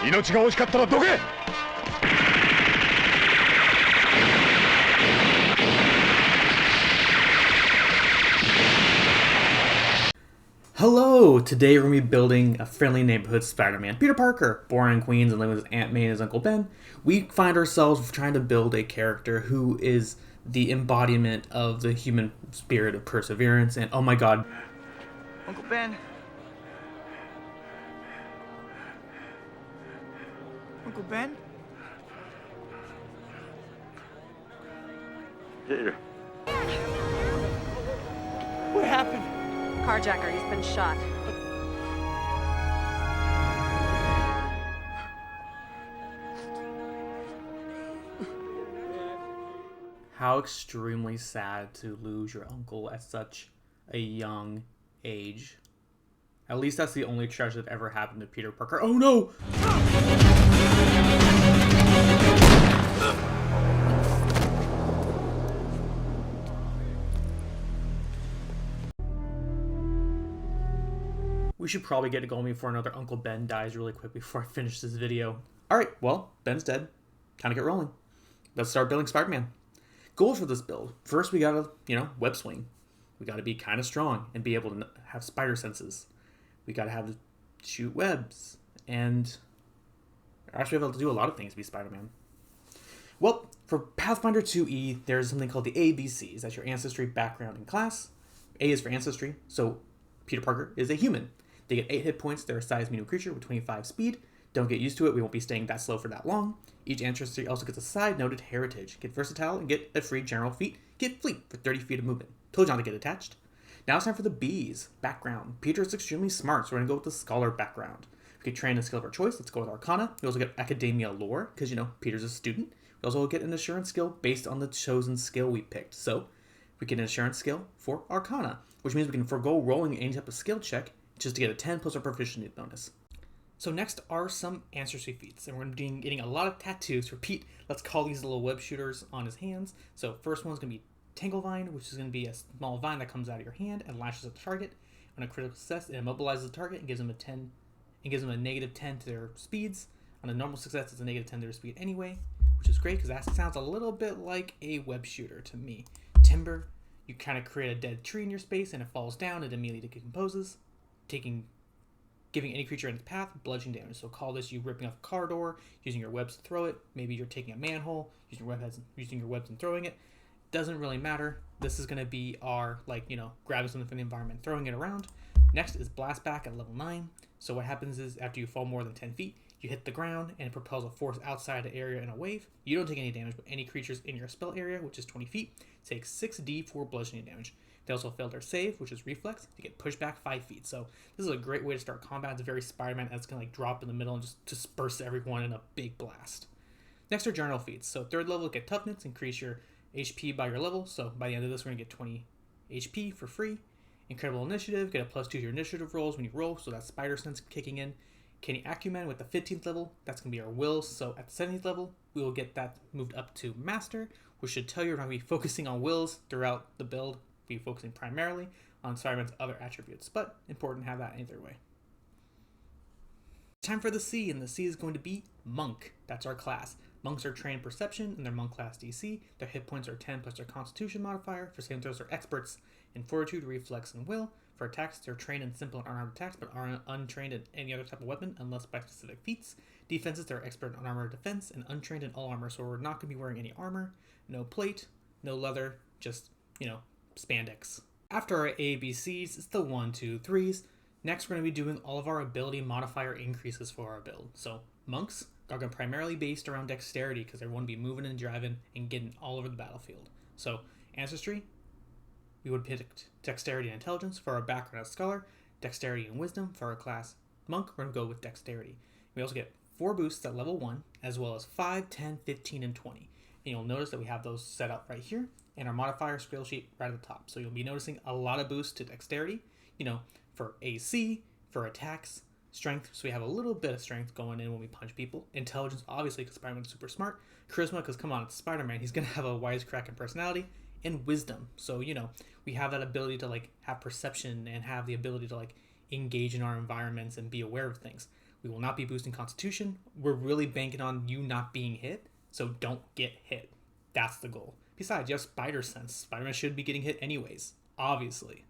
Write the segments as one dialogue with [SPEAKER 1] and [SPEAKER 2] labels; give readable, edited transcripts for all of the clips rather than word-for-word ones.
[SPEAKER 1] 命が惜しかったらどけ。
[SPEAKER 2] Hello! Today we're going to be building a friendly neighborhood Spider-Man. Peter Parker, born in Queens and living with his Aunt May and his Uncle Ben. We find ourselves trying to build a character who is the embodiment of the human spirit of perseverance. And oh my god.
[SPEAKER 3] Uncle Ben. Uncle Ben?
[SPEAKER 1] Peter.
[SPEAKER 3] What happened?
[SPEAKER 4] Carjacker, he's been shot.
[SPEAKER 2] How extremely sad to lose your uncle at such a young age. At least that's the only tragedy that ever happened to Peter Parker. Oh no! We should probably get it going before another Uncle Ben dies really quick before I finish this video. Alright, well, Ben's dead. Time to get rolling. Let's start building Spider-Man. Goals for this build. First, we gotta, web swing. We gotta be kind of strong and be able to have spider senses. We gotta have to shoot webs. And actually, we have to do a lot of things to be Spider-Man. Well, for Pathfinder 2E, there's something called the ABCs. That's your ancestry, background, and class. A is for ancestry, so Peter Parker is a human. They get 8 hit points. They're a size medium creature with 25 speed. Don't get used to it. We won't be staying that slow for that long. Each ancestry also gets a side noted heritage. Get versatile and get a free general feat. Get fleet for 30 feet of movement. Told you not to get attached. Now it's time for the B's. Background. Peter is extremely smart, so we're going to go with the scholar background. We get trained in skill of our choice. Let's go with Arcana. We also get Academia lore, because, Peter's a student. We also get an assurance skill based on the chosen skill we picked. So we get an assurance skill for Arcana, which means we can forego rolling any type of skill check just to get a 10 plus our proficiency bonus. So next are some ancestry feats, and we're going to be getting a lot of tattoos. For Pete, let's call these little web shooters on his hands. So first one's going to be Tanglevine, which is going to be a small vine that comes out of your hand and lashes at the target. On a critical success, it immobilizes the target and gives them a negative 10 to their speeds. On a normal success, it's a negative 10 to their speed anyway, which is great because that sounds a little bit like a web shooter to me. Timber, you kind of create a dead tree in your space and it falls down and immediately decomposes, giving any creature in its path bludgeoning damage. So call this you ripping off a car door, using your webs to throw it. Maybe you're taking a manhole, using your webs and throwing it. Doesn't really matter. This is going to be our, grabbing something from the environment, throwing it around. Next is Blast Back at level 9. So what happens is after you fall more than 10 feet, you hit the ground and it propels a force outside the area in a wave. You don't take any damage, but any creatures in your spell area, which is 20 feet, take 6d4 bludgeoning damage. They also failed their save, which is reflex, to get pushed back 5 feet. So this is a great way to start combat. It's very Spider-Man, that's going to drop in the middle and just disperse everyone in a big blast. Next are general feats. So third level, get toughness, increase your HP by your level. So by the end of this, we're going to get 20 HP for free. Incredible initiative, get a +2 to your initiative rolls when you roll, so that's spider sense kicking in. Canny Acumen with the 15th level, that's going to be our wills. So at the 17th level, we will get that moved up to master, which should tell you we're going to be focusing on wills throughout the build. Be focusing primarily on Spider-Man's other attributes, but important to have that either way. Time for the C, and the C is going to be Monk. That's our class. Monks are trained perception in their monk class DC. Their hit points are 10 plus their constitution modifier. For saving throws, they're experts in fortitude, reflex, and will. For attacks, they're trained in simple and unarmed attacks, but are untrained in any other type of weapon unless by specific feats. Defenses, they're expert in unarmored defense and untrained in all armor, so we're not going to be wearing any armor, no plate, no leather, just, spandex. After our ABCs, it's the 1, 2, 3s. Next, we're going to be doing all of our ability modifier increases for our build. So, monks are going to primarily based around dexterity because they want to be moving and driving and getting all over the battlefield. So, ancestry, we would pick dexterity and intelligence for our background as scholar, dexterity and wisdom for our class monk. We're going to go with dexterity. We also get 4 boosts at level 1, as well as 5, 10, 15, and 20. And you'll notice that we have those set up right here, and our modifier skill sheet right at the top. So you'll be noticing a lot of boosts to dexterity, for AC, for attacks, strength, so we have a little bit of strength going in when we punch people. Intelligence, obviously, because Spider-Man's super smart. Charisma, because come on, it's Spider-Man, he's going to have a wisecracking personality. And wisdom, so, we have that ability to, have perception and have the ability to, engage in our environments and be aware of things. We will not be boosting Constitution. We're really banking on you not being hit, so don't get hit. That's the goal. Besides, you have Spider Sense. Spider-Man should be getting hit anyways, obviously.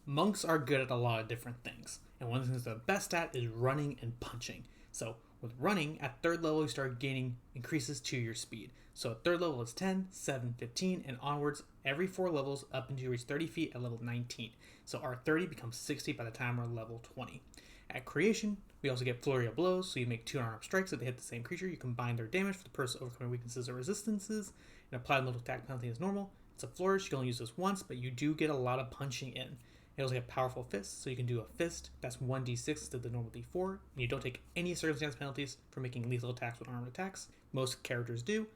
[SPEAKER 2] Monks are good at a lot of different things, and one of the things they're best at is running and punching. So with running, at 3rd level, you start gaining increases to your speed. So at 3rd level, it's 10, 7, 15, and onwards every 4 levels up until you reach 30 feet at level 19. So our 30 becomes 60 by the time we're level 20. At creation, we also get Flurry of Blows, so you make 2 unarmed strikes. If they hit the same creature, you combine their damage for the person overcoming weaknesses or resistances, and apply the little attack penalty as normal. It's a flourish, you can only use this once, but you do get a lot of punching in. You also get Powerful Fist, so you can do a fist that's 1d6 instead of the normal d4, and you don't take any circumstance penalties for making lethal attacks with armed attacks. Most characters do.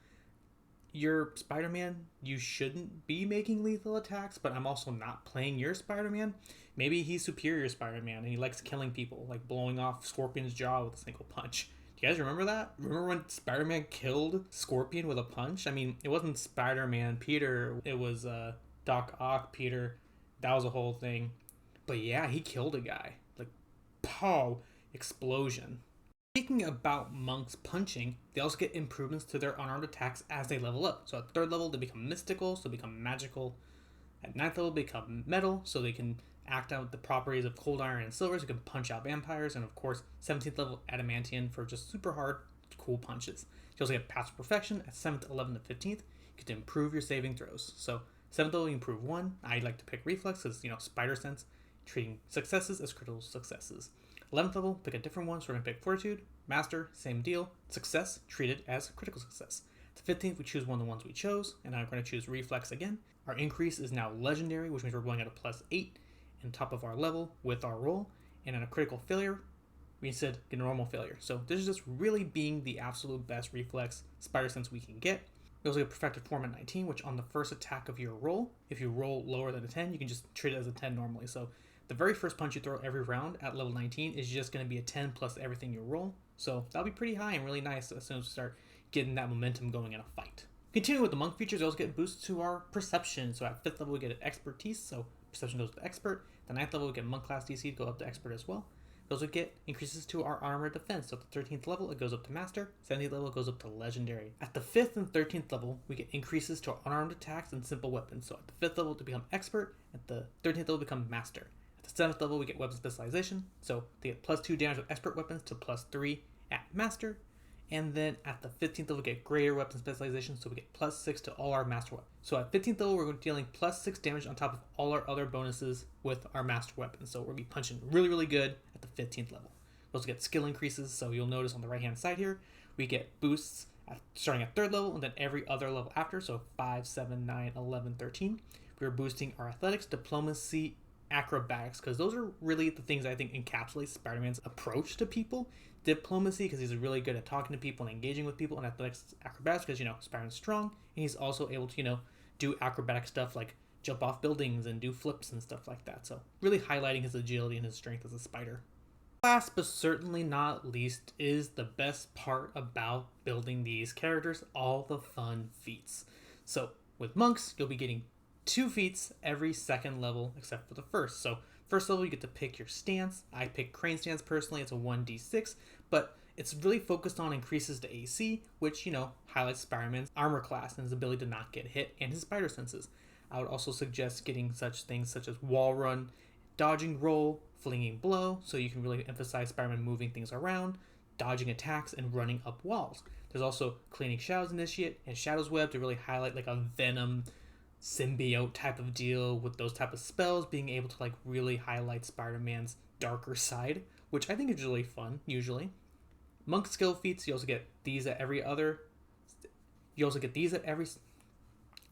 [SPEAKER 2] Your Spider-Man, you shouldn't be making lethal attacks, but I'm also not playing your Spider-Man. Maybe he's superior Spider-Man and he likes killing people, like blowing off Scorpion's jaw with a single punch. Do you guys remember that? Remember when Spider-Man killed Scorpion with a punch? I mean, it wasn't Spider-Man Peter, it was Doc Ock Peter. That was a whole thing. But yeah, he killed a guy. Like, pow, explosion. Speaking about monks punching, they also get improvements to their unarmed attacks as they level up. So at 3rd level, they become mystical, so they become magical. At 9th level, they become metal, so they can act out the properties of cold iron and silver, so they can punch out vampires. And of course, 17th level, adamantium for just super hard, cool punches. You also get Paths of Perfection at 7th, 11th, and 15th. You get to improve your saving throws. So 7th level, you improve 1. I like to pick Reflex because, Spider Sense, treating successes as critical successes. 11th level, pick a different one, so we're going to pick Fortitude. Master, same deal. Success, treated as a critical success. The 15th, we choose one of the ones we chose, and I'm going to choose Reflex again. Our increase is now Legendary, which means we're going at a +8 on top of our level with our roll. And on a critical failure, we instead get a normal failure. So this is just really being the absolute best Reflex Spider Sense we can get. We also get Perfected Form at 19, which on the first attack of your roll, if you roll lower than a 10, you can just treat it as a 10 normally. So the very first punch you throw every round at level 19 is just going to be a 10 plus everything you roll. So that'll be pretty high and really nice as soon as we start getting that momentum going in a fight. Continuing with the monk features, we also get boosts to our perception. So at 5th level, we get expertise, so perception goes to expert. The 9th level, we get monk class DC to go up to expert as well. We also get increases to our armor defense. So at the 13th level, it goes up to master. 17th level, it goes up to legendary. At the 5th and 13th level, we get increases to our unarmed attacks and simple weapons. So at the 5th level, to become expert. At the 13th level, become master. At the 7th level, we get weapon specialization. So they get +2 damage with expert weapons to +3 at master. And then at the 15th level, we get greater weapon specialization, so we get +6 to all our master weapons. So at 15th level, we're dealing +6 damage on top of all our other bonuses with our master weapons. So we're going to be punching really, really good at the 15th level. We also get skill increases, so you'll notice on the right-hand side here, we get boosts starting at 3rd level and then every other level after, so 5, 7, 9, 11, 13. We're boosting our athletics, diplomacy, acrobatics, because those are really the things I think encapsulate Spider-Man's approach to people. Diplomacy, because he's really good at talking to people and engaging with people, and athletics, acrobatics, because Spider-Man's strong, and he's also able to do acrobatic stuff like jump off buildings and do flips and stuff like that. So really highlighting his agility and his strength as a spider. Last but certainly not least is the best part about building these characters, all the fun feats. So with monks, you'll be getting 2 feats every 2nd level except for the first. So first level, you get to pick your stance. I pick Crane Stance personally. It's a 1d6, but it's really focused on increases to AC, which, highlights Spider-Man's armor class and his ability to not get hit and his spider senses. I would also suggest getting such things such as wall run, dodging roll, flinging blow, so you can really emphasize Spider-Man moving things around, dodging attacks, and running up walls. There's also cleaning shadows initiate and Shadow's Web to really highlight like a Venom symbiote type of deal with those type of spells, being able to really highlight Spider-Man's darker side, which I think is really fun usually. Monk skill feats, you also get these at every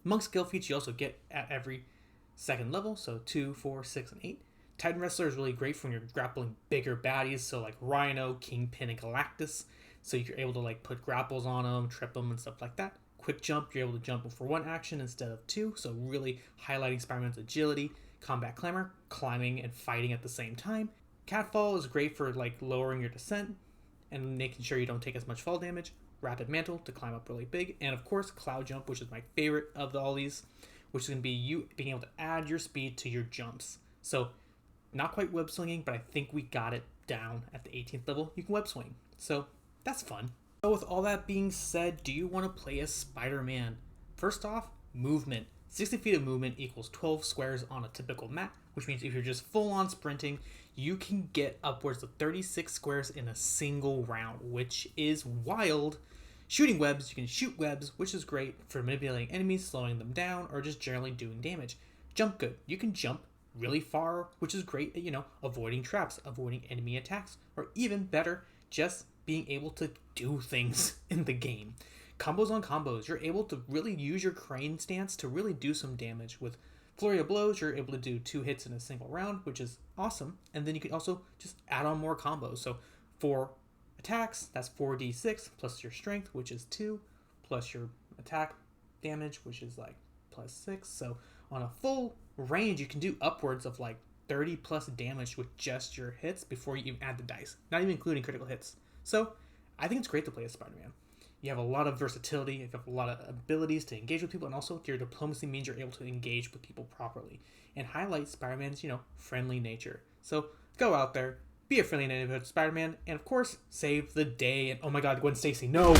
[SPEAKER 2] monk skill feats you also get at every 2nd level, so 2, 4, 6, and 8. Titan Wrestler is really great for when you're grappling bigger baddies, so like Rhino, Kingpin, and Galactus, so you're able to put grapples on them, trip them, and stuff like that. Quick jump, you're able to jump for 1 action instead of 2, so really highlighting Spider-Man's agility. Combat Clamor, climbing and fighting at the same time. Catfall is great for lowering your descent and making sure you don't take as much fall damage. Rapid Mantle to climb up really big, and of course Cloud Jump, which is my favorite of all these, which is going to be you being able to add your speed to your jumps. So not quite web slinging, but I think we got it down at the 18th level, you can web swing. So that's fun. So with all that being said, do you want to play as Spider-Man? First off, movement. 60 feet of movement equals 12 squares on a typical map, which means if you're just full on sprinting, you can get upwards of 36 squares in a single round, which is wild. Shooting webs, you can shoot webs, which is great for manipulating enemies, slowing them down, or just generally doing damage. Jump good. You can jump really far, which is great at, avoiding traps, avoiding enemy attacks, or even better, just being able to do things in the game. Combos on combos, you're able to really use your crane stance to really do some damage. With flurry of blows, you're able to do 2 hits in a single round, which is awesome. And then you can also just add on more combos. So 4 attacks, that's 4d6 plus your strength, which is 2, plus your attack damage, which is like plus 6. So on a full range, you can do upwards of like 30 plus damage with just your hits before you even add the dice, not even including critical hits. So I think it's great to play as Spider-Man. You have a lot of versatility, you have a lot of abilities to engage with people, and also your diplomacy means you're able to engage with people properly and highlight Spider-Man's, friendly nature. So go out there, be a friendly neighborhood Spider-Man, and of course, save the day. And oh my god, Gwen Stacy, no!